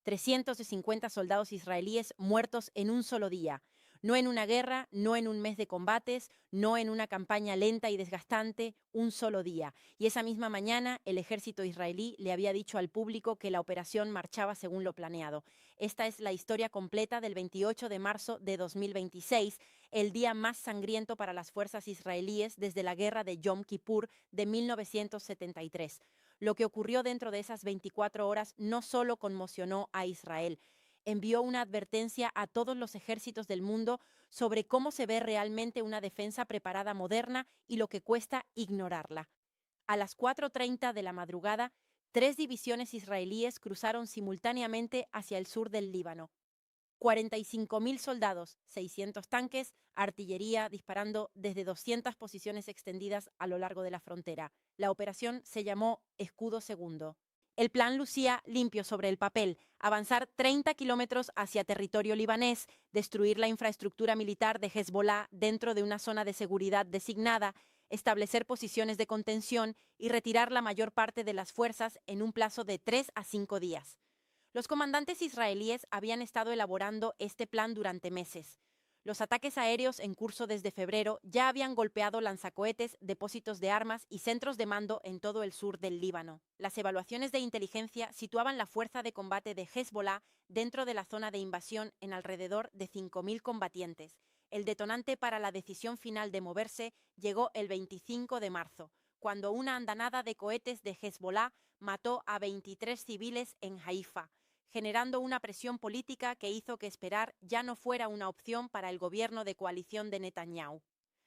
350 soldados israelíes muertos en un solo día. No en una guerra, no en un mes de combates, no en una campaña lenta y desgastante, un solo día. Y esa misma mañana, el ejército israelí le había dicho al público que la operación marchaba según lo planeado. Esta es la historia completa del 28 de marzo de 2026, el día más sangriento para las fuerzas israelíes desde la guerra de Yom Kippur de 1973. Lo que ocurrió dentro de esas 24 horas no solo conmocionó a Israel, envió una advertencia a todos los ejércitos del mundo sobre cómo se ve realmente una defensa preparada moderna y lo que cuesta ignorarla. A las 4:30 de la madrugada, 3 divisiones israelíes cruzaron simultáneamente hacia el sur del Líbano. 45.000 soldados, 600 tanques, artillería disparando desde 200 posiciones extendidas a lo largo de la frontera. La operación se llamó Escudo Segundo. El plan lucía limpio sobre el papel: avanzar 30 kilómetros hacia territorio libanés, destruir la infraestructura militar de Hezbollah dentro de una zona de seguridad designada, establecer posiciones de contención y retirar la mayor parte de las fuerzas en un plazo de 3 a 5 días. Los comandantes israelíes habían estado elaborando este plan durante meses. Los ataques aéreos en curso desde febrero ya habían golpeado lanzacohetes, depósitos de armas y centros de mando en todo el sur del Líbano. Las evaluaciones de inteligencia situaban la fuerza de combate de Hezbollah dentro de la zona de invasión en alrededor de 5.000 combatientes. El detonante para la decisión final de moverse llegó el 25 de marzo, cuando una andanada de cohetes de Hezbollah mató a 23 civiles en Haifa, generando una presión política que hizo que esperar ya no fuera una opción para el gobierno de coalición de Netanyahu.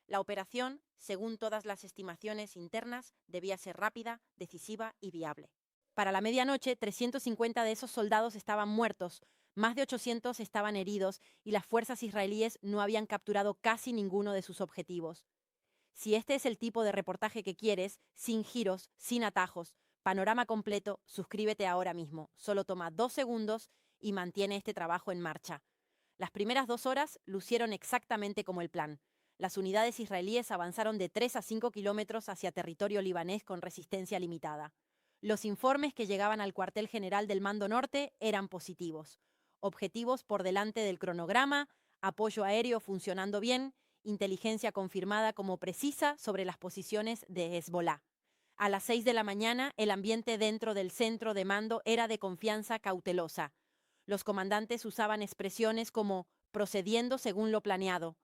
La operación, según todas las estimaciones internas, debía ser rápida, decisiva y viable. Para la medianoche, 350 de esos soldados estaban muertos, más de 800 estaban heridos y las fuerzas israelíes no habían capturado casi ninguno de sus objetivos. Si este es el tipo de reportaje que quieres, sin giros, sin atajos, panorama completo, suscríbete ahora mismo. Solo toma 2 segundos y mantiene este trabajo en marcha. Las primeras 2 horas lucieron exactamente como el plan. Las unidades israelíes avanzaron de 3 a 5 kilómetros hacia territorio libanés con resistencia limitada. Los informes que llegaban al cuartel general del Mando Norte eran positivos. Objetivos por delante del cronograma, apoyo aéreo funcionando bien, inteligencia confirmada como precisa sobre las posiciones de Hezbollah. A las 6 de la mañana, el ambiente dentro del centro de mando era de confianza cautelosa. Los comandantes usaban expresiones como procediendo según lo planeado.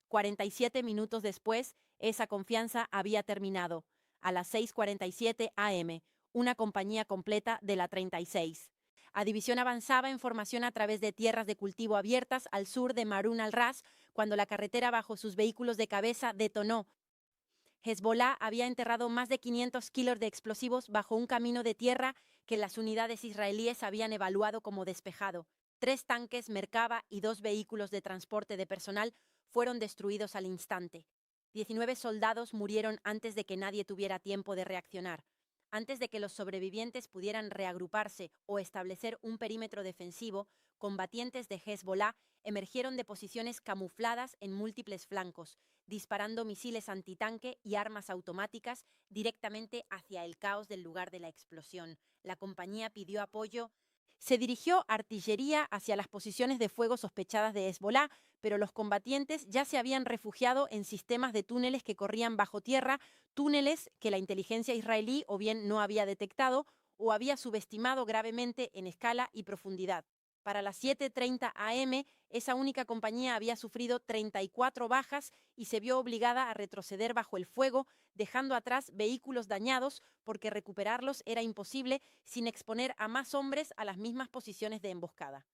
47 minutos después, esa confianza había terminado. A las 6:47 am, una compañía completa de la 36. A división avanzaba en formación a través de tierras de cultivo abiertas al sur de Marun al-Ras, cuando la carretera bajo sus vehículos de cabeza detonó. Hezbollah había enterrado más de 500 kilos de explosivos bajo un camino de tierra que las unidades israelíes habían evaluado como despejado. 3 tanques Merkava y 2 vehículos de transporte de personal fueron destruidos al instante. 19 soldados murieron antes de que nadie tuviera tiempo de reaccionar. Antes de que los sobrevivientes pudieran reagruparse o establecer un perímetro defensivo, combatientes de Hezbollah emergieron de posiciones camufladas en múltiples flancos, disparando misiles antitanque y armas automáticas directamente hacia el caos del lugar de la explosión. La compañía pidió apoyo. Se dirigió artillería hacia las posiciones de fuego sospechadas de Hezbollah, pero los combatientes ya se habían refugiado en sistemas de túneles que corrían bajo tierra, túneles que la inteligencia israelí o bien no había detectado o había subestimado gravemente en escala y profundidad. Para las 7:30 am, esa única compañía había sufrido 34 bajas y se vio obligada a retroceder bajo el fuego, dejando atrás vehículos dañados porque recuperarlos era imposible sin exponer a más hombres a las mismas posiciones de emboscada.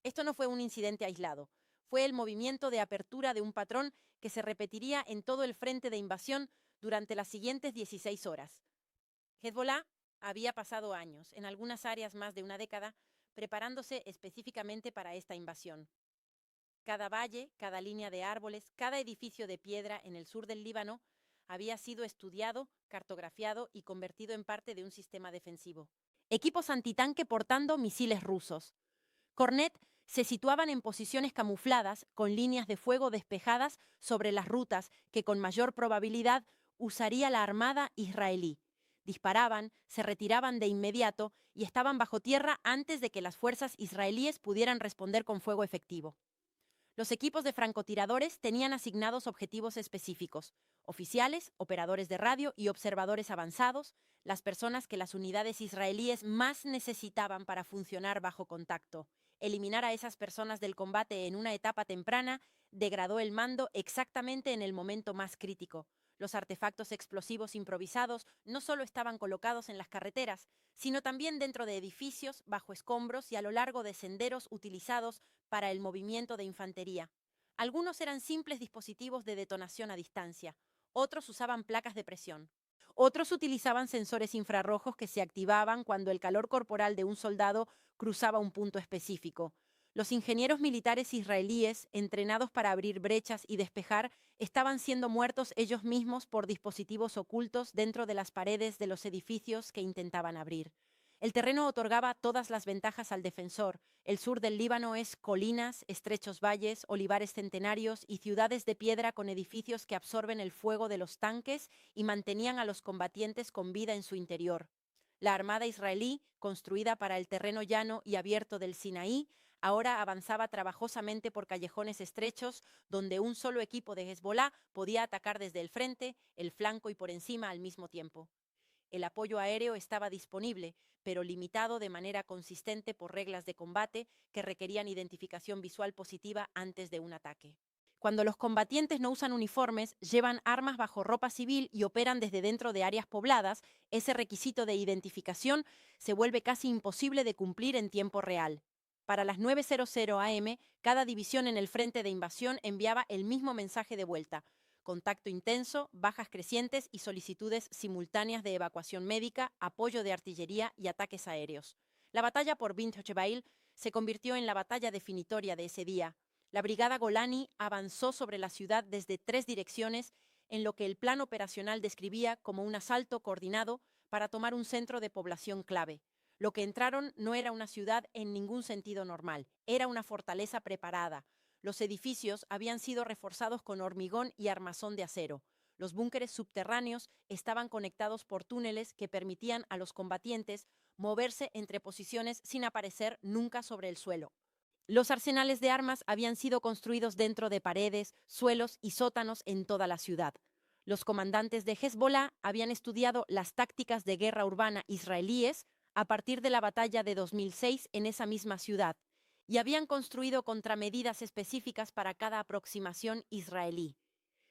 Esto no fue un incidente aislado, fue el movimiento de apertura de un patrón que se repetiría en todo el frente de invasión durante las siguientes 16 horas. Hezbollah había pasado años, en algunas áreas más de una década, preparándose específicamente para esta invasión. Cada valle, cada línea de árboles, cada edificio de piedra en el sur del Líbano había sido estudiado, cartografiado y convertido en parte de un sistema defensivo. Equipos antitanque portando misiles rusos. Cornet se situaban en posiciones camufladas con líneas de fuego despejadas sobre las rutas que con mayor probabilidad usaría la armada israelí. disparaban, se retiraban de inmediato y estaban bajo tierra antes de que las fuerzas israelíes pudieran responder con fuego efectivo. Los equipos de francotiradores tenían asignados objetivos específicos: oficiales, operadores de radio y observadores avanzados, las personas que las unidades israelíes más necesitaban para funcionar bajo contacto. Eliminar a esas personas del combate en una etapa temprana degradó el mando exactamente en el momento más crítico. Los artefactos explosivos improvisados no solo estaban colocados en las carreteras, sino también dentro de edificios, bajo escombros y a lo largo de senderos utilizados para el movimiento de infantería. Algunos eran simples dispositivos de detonación a distancia, otros usaban placas de presión. Otros utilizaban sensores infrarrojos que se activaban cuando el calor corporal de un soldado cruzaba un punto específico. Los ingenieros militares israelíes, entrenados para abrir brechas y despejar, estaban siendo muertos ellos mismos por dispositivos ocultos dentro de las paredes de los edificios que intentaban abrir. El terreno otorgaba todas las ventajas al defensor. El sur del Líbano es colinas, estrechos valles, olivares centenarios y ciudades de piedra con edificios que absorben el fuego de los tanques y mantenían a los combatientes con vida en su interior. La armada israelí, construida para el terreno llano y abierto del Sinaí, ahora avanzaba trabajosamente por callejones estrechos donde un solo equipo de Hezbolá podía atacar desde el frente, el flanco y por encima al mismo tiempo. El apoyo aéreo estaba disponible, pero limitado de manera consistente por reglas de combate que requerían identificación visual positiva antes de un ataque. Cuando los combatientes no usan uniformes, llevan armas bajo ropa civil y operan desde dentro de áreas pobladas, ese requisito de identificación se vuelve casi imposible de cumplir en tiempo real. Para las 9:00 am, cada división en el frente de invasión enviaba el mismo mensaje de vuelta: contacto intenso, bajas crecientes y solicitudes simultáneas de evacuación médica, apoyo de artillería y ataques aéreos. La batalla por Bint Jbeil se convirtió en la batalla definitoria de ese día. La brigada Golani avanzó sobre la ciudad desde 3 direcciones en lo que el plan operacional describía como un asalto coordinado para tomar un centro de población clave. Lo que entraron no era una ciudad en ningún sentido normal, era una fortaleza preparada. Los edificios habían sido reforzados con hormigón y armazón de acero. Los búnkeres subterráneos estaban conectados por túneles que permitían a los combatientes moverse entre posiciones sin aparecer nunca sobre el suelo. Los arsenales de armas habían sido construidos dentro de paredes, suelos y sótanos en toda la ciudad. Los comandantes de Hezbolá habían estudiado las tácticas de guerra urbana israelíes a partir de la batalla de 2006 en esa misma ciudad, y habían construido contramedidas específicas para cada aproximación israelí.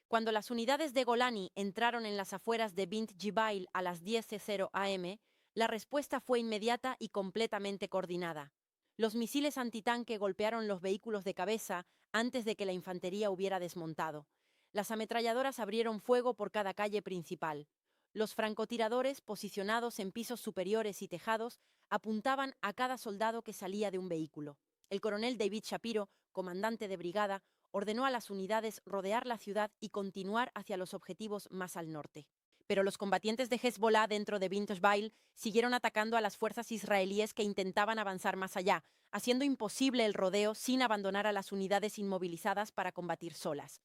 Cuando las unidades de Golani entraron en las afueras de Bint Jbeil a las 10:00 am, la respuesta fue inmediata y completamente coordinada. Los misiles antitanque golpearon los vehículos de cabeza antes de que la infantería hubiera desmontado. Las ametralladoras abrieron fuego por cada calle principal. Los francotiradores, posicionados en pisos superiores y tejados, apuntaban a cada soldado que salía de un vehículo. El coronel David Shapiro, comandante de brigada, ordenó a las unidades rodear la ciudad y continuar hacia los objetivos más al norte. Pero los combatientes de Hezbolá dentro de Bint Jbeil siguieron atacando a las fuerzas israelíes que intentaban avanzar más allá, haciendo imposible el rodeo sin abandonar a las unidades inmovilizadas para combatir solas.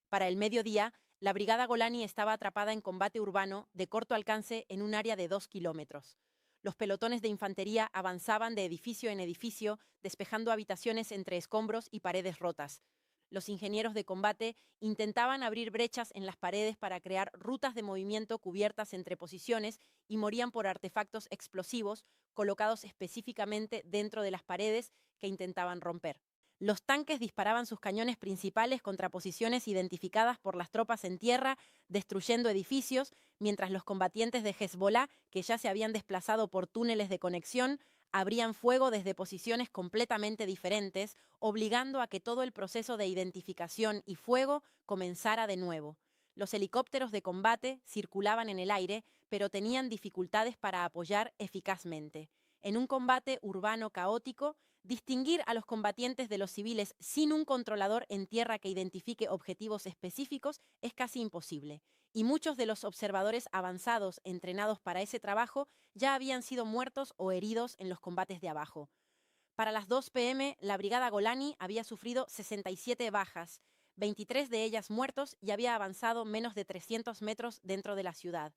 Para el mediodía, la brigada Golani estaba atrapada en combate urbano de corto alcance en un área de 2 kilómetros. Los pelotones de infantería avanzaban de edificio en edificio, despejando habitaciones entre escombros y paredes rotas. Los ingenieros de combate intentaban abrir brechas en las paredes para crear rutas de movimiento cubiertas entre posiciones y morían por artefactos explosivos colocados específicamente dentro de las paredes que intentaban romper. Los tanques disparaban sus cañones principales contra posiciones identificadas por las tropas en tierra, destruyendo edificios, mientras los combatientes de Hezbolá, que ya se habían desplazado por túneles de conexión, abrían fuego desde posiciones completamente diferentes, obligando a que todo el proceso de identificación y fuego comenzara de nuevo. Los helicópteros de combate circulaban en el aire, pero tenían dificultades para apoyar eficazmente. En un combate urbano caótico, distinguir a los combatientes de los civiles sin un controlador en tierra que identifique objetivos específicos es casi imposible, y muchos de los observadores avanzados entrenados para ese trabajo ya habían sido muertos o heridos en los combates de abajo. Para las 2 p.m., la brigada Golani había sufrido 67 bajas, 23 de ellas muertos, y había avanzado menos de 300 metros dentro de la ciudad.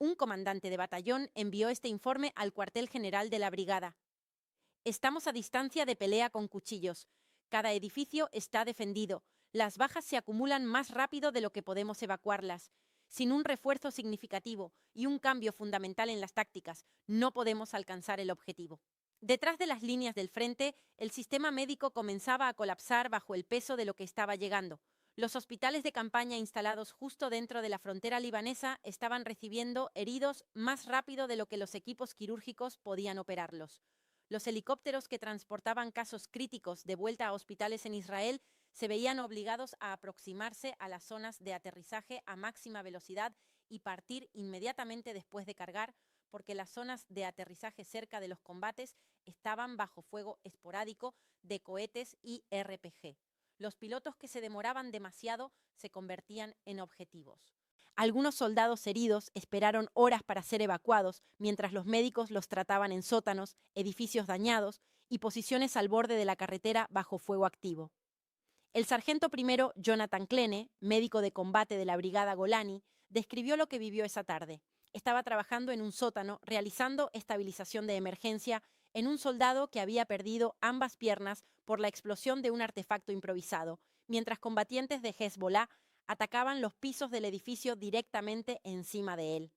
Un comandante de batallón envió este informe al cuartel general de la brigada. Estamos a distancia de pelea con cuchillos. Cada edificio está defendido. Las bajas se acumulan más rápido de lo que podemos evacuarlas. Sin un refuerzo significativo y un cambio fundamental en las tácticas, no podemos alcanzar el objetivo. Detrás de las líneas del frente, el sistema médico comenzaba a colapsar bajo el peso de lo que estaba llegando. Los hospitales de campaña instalados justo dentro de la frontera libanesa estaban recibiendo heridos más rápido de lo que los equipos quirúrgicos podían operarlos. Los helicópteros que transportaban casos críticos de vuelta a hospitales en Israel se veían obligados a aproximarse a las zonas de aterrizaje a máxima velocidad y partir inmediatamente después de cargar, porque las zonas de aterrizaje cerca de los combates estaban bajo fuego esporádico de cohetes y RPG. Los pilotos que se demoraban demasiado se convertían en objetivos. Algunos soldados heridos esperaron horas para ser evacuados, mientras los médicos los trataban en sótanos, edificios dañados y posiciones al borde de la carretera bajo fuego activo. El sargento primero Jonathan Klene, médico de combate de la brigada Golani, describió lo que vivió esa tarde. Estaba trabajando en un sótano, realizando estabilización de emergencia en un soldado que había perdido ambas piernas por la explosión de un artefacto improvisado, mientras combatientes de Hezbollah atacaban los pisos del edificio directamente encima de él.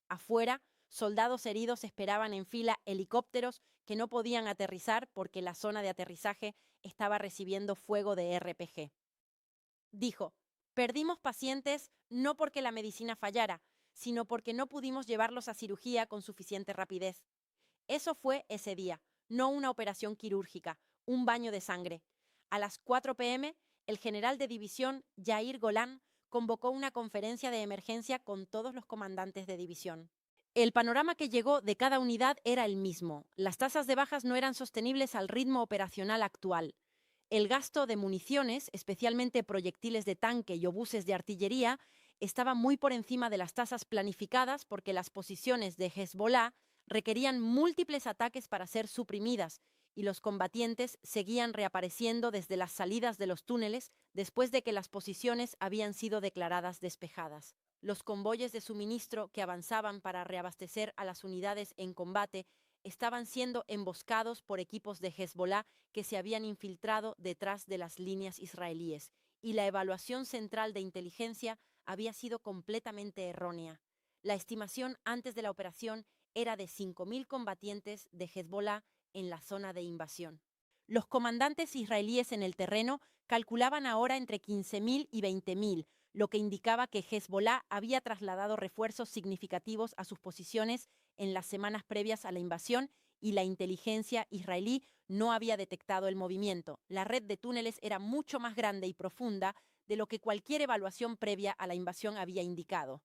Afuera, soldados heridos esperaban en fila helicópteros que no podían aterrizar porque la zona de aterrizaje estaba recibiendo fuego de RPG. Dijo, perdimos pacientes no porque la medicina fallara, sino porque no pudimos llevarlos a cirugía con suficiente rapidez. Eso fue ese día, no una operación quirúrgica, un baño de sangre. A las 4 p.m., el general de división, Yair Golan, convocó una conferencia de emergencia con todos los comandantes de división. El panorama que llegó de cada unidad era el mismo. Las tasas de bajas no eran sostenibles al ritmo operacional actual. El gasto de municiones, especialmente proyectiles de tanque y obuses de artillería, estaba muy por encima de las tasas planificadas porque las posiciones de Hezbollah requerían múltiples ataques para ser suprimidas y los combatientes seguían reapareciendo desde las salidas de los túneles después de que las posiciones habían sido declaradas despejadas. Los convoyes de suministro que avanzaban para reabastecer a las unidades en combate estaban siendo emboscados por equipos de Hezbollah que se habían infiltrado detrás de las líneas israelíes, y la evaluación central de inteligencia había sido completamente errónea. La estimación antes de la operación era de 5.000 combatientes de Hezbollah en la zona de invasión. Los comandantes israelíes en el terreno calculaban ahora entre 15.000 y 20.000, lo que indicaba que Hezbollah había trasladado refuerzos significativos a sus posiciones en las semanas previas a la invasión y la inteligencia israelí no había detectado el movimiento. La red de túneles era mucho más grande y profunda de lo que cualquier evaluación previa a la invasión había indicado.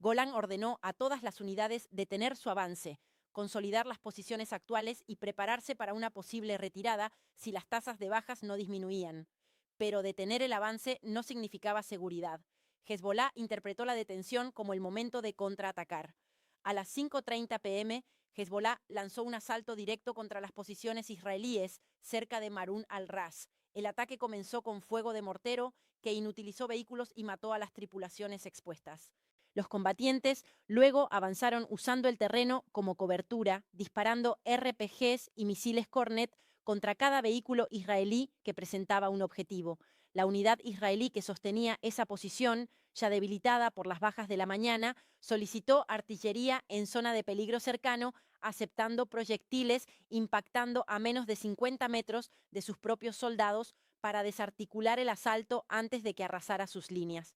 Golan ordenó a todas las unidades detener su avance, consolidar las posiciones actuales y prepararse para una posible retirada si las tasas de bajas no disminuían. Pero detener el avance no significaba seguridad. Hezbollah interpretó la detención como el momento de contraatacar. A las 5:30 p.m., Hezbollah lanzó un asalto directo contra las posiciones israelíes cerca de Marun al-Ras. El ataque comenzó con fuego de mortero que inutilizó vehículos y mató a las tripulaciones expuestas. Los combatientes luego avanzaron usando el terreno como cobertura, disparando RPGs y misiles Kornet contra cada vehículo israelí que presentaba un objetivo. La unidad israelí que sostenía esa posición, ya debilitada por las bajas de la mañana, solicitó artillería en zona de peligro cercano, aceptando proyectiles impactando a menos de 50 metros de sus propios soldados para desarticular el asalto antes de que arrasara sus líneas.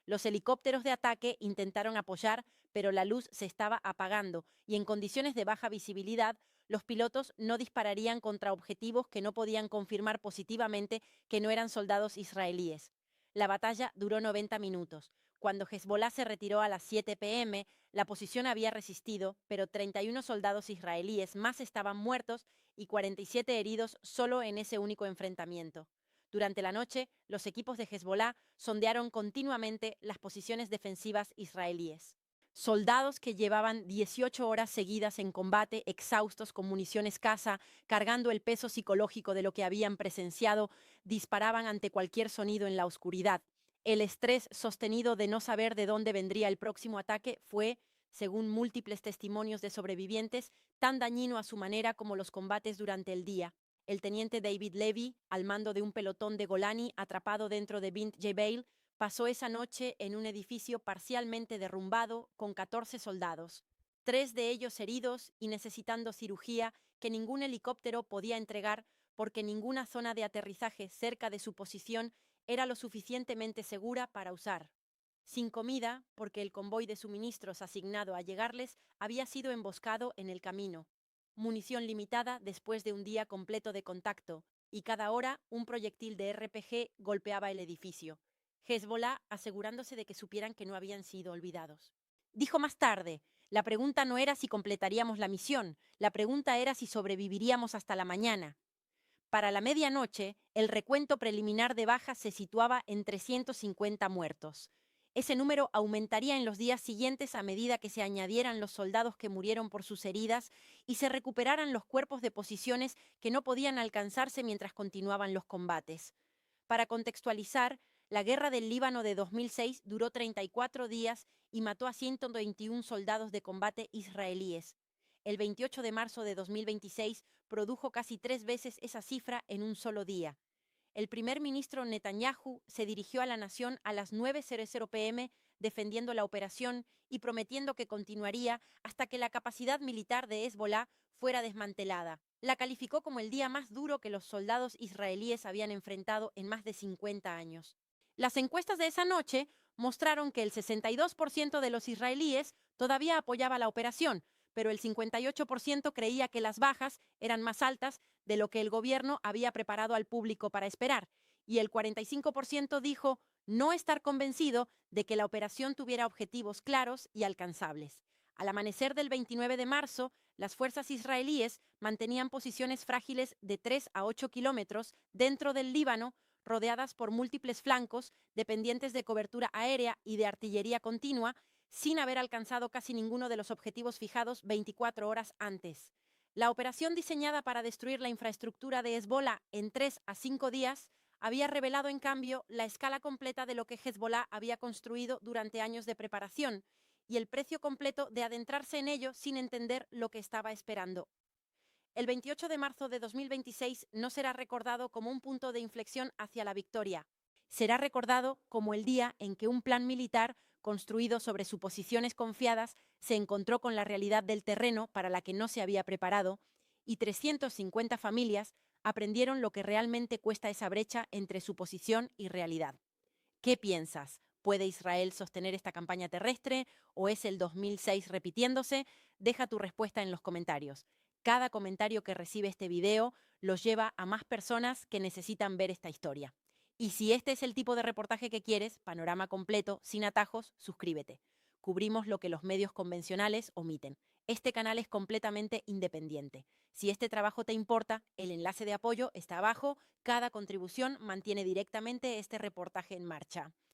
Los helicópteros de ataque intentaron apoyar, pero la luz se estaba apagando y en condiciones de baja visibilidad, los pilotos no dispararían contra objetivos que no podían confirmar positivamente que no eran soldados israelíes. La batalla duró 90 minutos. Cuando Hezbollah se retiró a las 7 p.m., la posición había resistido, pero 31 soldados israelíes más estaban muertos y 47 heridos solo en ese único enfrentamiento. Durante la noche, los equipos de Hezbollah sondearon continuamente las posiciones defensivas israelíes. Soldados que llevaban 18 horas seguidas en combate, exhaustos con munición escasa, cargando el peso psicológico de lo que habían presenciado, disparaban ante cualquier sonido en la oscuridad. El estrés sostenido de no saber de dónde vendría el próximo ataque fue, según múltiples testimonios de sobrevivientes, tan dañino a su manera como los combates durante el día. El teniente David Levy, al mando de un pelotón de Golani atrapado dentro de Bint Jbeil, pasó esa noche en un edificio parcialmente derrumbado con 14 soldados, 3 de ellos heridos y necesitando cirugía que ningún helicóptero podía entregar porque ninguna zona de aterrizaje cerca de su posición era lo suficientemente segura para usar. Sin comida, porque el convoy de suministros asignado a llegarles había sido emboscado en el camino. Munición limitada después de un día completo de contacto, y cada hora un proyectil de RPG golpeaba el edificio. Hezbollah asegurándose de que supieran que no habían sido olvidados. Dijo más tarde, la pregunta no era si completaríamos la misión, la pregunta era si sobreviviríamos hasta la mañana. Para la medianoche, el recuento preliminar de bajas se situaba en 350 muertos. Ese número aumentaría en los días siguientes a medida que se añadieran los soldados que murieron por sus heridas y se recuperaran los cuerpos de posiciones que no podían alcanzarse mientras continuaban los combates. Para contextualizar, la guerra del Líbano de 2006 duró 34 días y mató a 121 soldados de combate israelíes. El 28 de marzo de 2026 produjo casi 3 veces esa cifra en un solo día. El primer ministro Netanyahu se dirigió a la nación a las 9:00 p.m. defendiendo la operación y prometiendo que continuaría hasta que la capacidad militar de Hezbollah fuera desmantelada. La calificó como el día más duro que los soldados israelíes habían enfrentado en más de 50 años. Las encuestas de esa noche mostraron que el 62% de los israelíes todavía apoyaba la operación, pero el 58% creía que las bajas eran más altas de lo que el gobierno había preparado al público para esperar, y el 45% dijo no estar convencido de que la operación tuviera objetivos claros y alcanzables. Al amanecer del 29 de marzo, las fuerzas israelíes mantenían posiciones frágiles de 3 a 8 kilómetros dentro del Líbano, rodeadas por múltiples flancos, dependientes de cobertura aérea y de artillería continua, sin haber alcanzado casi ninguno de los objetivos fijados 24 horas antes. La operación diseñada para destruir la infraestructura de Hezbollah en 3 a 5 días había revelado, en cambio, la escala completa de lo que Hezbollah había construido durante años de preparación y el precio completo de adentrarse en ello sin entender lo que estaba esperando. El 28 de marzo de 2026 no será recordado como un punto de inflexión hacia la victoria. Será recordado como el día en que un plan militar construido sobre suposiciones confiadas se encontró con la realidad del terreno para la que no se había preparado y 350 familias aprendieron lo que realmente cuesta esa brecha entre suposición y realidad. ¿Qué piensas? ¿Puede Israel sostener esta campaña terrestre o es el 2006 repitiéndose? Deja tu respuesta en los comentarios. Cada comentario que recibe este video los lleva a más personas que necesitan ver esta historia. Y si este es el tipo de reportaje que quieres, panorama completo, sin atajos, suscríbete. Cubrimos lo que los medios convencionales omiten. Este canal es completamente independiente. Si este trabajo te importa, el enlace de apoyo está abajo. Cada contribución mantiene directamente este reportaje en marcha.